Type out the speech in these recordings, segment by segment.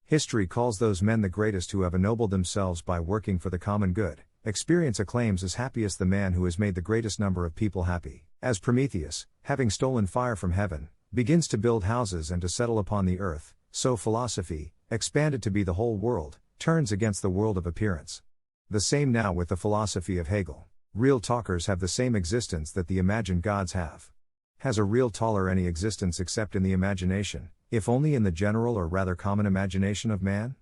History calls those men the greatest who have ennobled themselves by working for the common good. Experience acclaims as happiest the man who has made the greatest number of people happy. As Prometheus, having stolen fire from heaven, begins to build houses and to settle upon the earth, so philosophy, expanded to be the whole world, turns against the world of appearance. The same now with the philosophy of Hegel. Real talkers have the same existence that the imagined gods have. Has a real taller any existence except in the imagination, if only in the general or rather common imagination of man?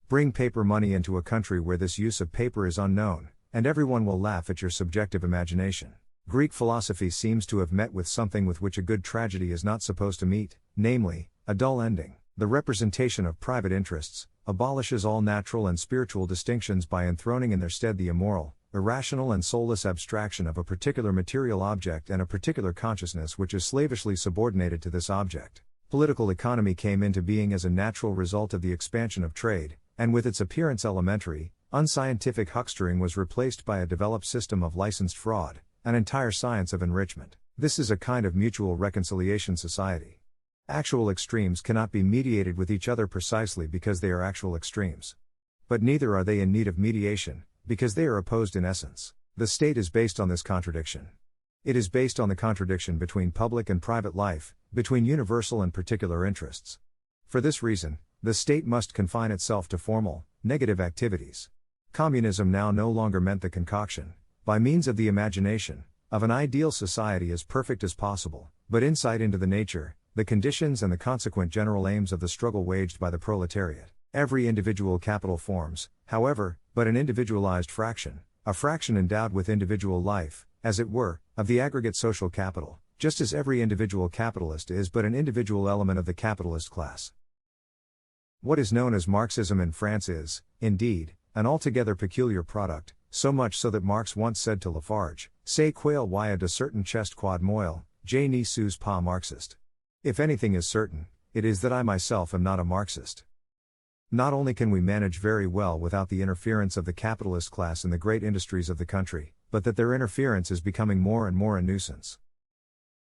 Bring paper money into a country where this use of paper is unknown, and everyone will laugh at your subjective imagination. Greek philosophy seems to have met with something with which a good tragedy is not supposed to meet, namely, a dull ending. The representation of private interests abolishes all natural and spiritual distinctions by enthroning in their stead the immoral, irrational and soulless abstraction of a particular material object and a particular consciousness which is slavishly subordinated to this object. Political economy came into being as a natural result of the expansion of trade, and with its appearance elementary, unscientific huckstering was replaced by a developed system of licensed fraud, an entire science of enrichment. This is a kind of mutual reconciliation society. Actual extremes cannot be mediated with each other precisely because they are actual extremes. But neither are they in need of mediation, because they are opposed in essence. The state is based on this contradiction. It is based on the contradiction between public and private life, between universal and particular interests. For this reason, the state must confine itself to formal, negative activities. Communism now no longer meant the concoction, by means of the imagination, of an ideal society as perfect as possible, but insight into the nature, the conditions and the consequent general aims of the struggle waged by the proletariat. Every individual capital forms, however, but an individualized fraction, a fraction endowed with individual life, as it were, of the aggregate social capital, just as every individual capitalist is but an individual element of the capitalist class. What is known as Marxism in France is, indeed, an altogether peculiar product, so much so that Marx once said to Lafarge, "C'est quel y de certain chest quad moelle, je ne suis pas Marxiste." If anything is certain, it is that I myself am not a Marxist. Not only can we manage very well without the interference of the capitalist class in the great industries of the country, but that their interference is becoming more and more a nuisance.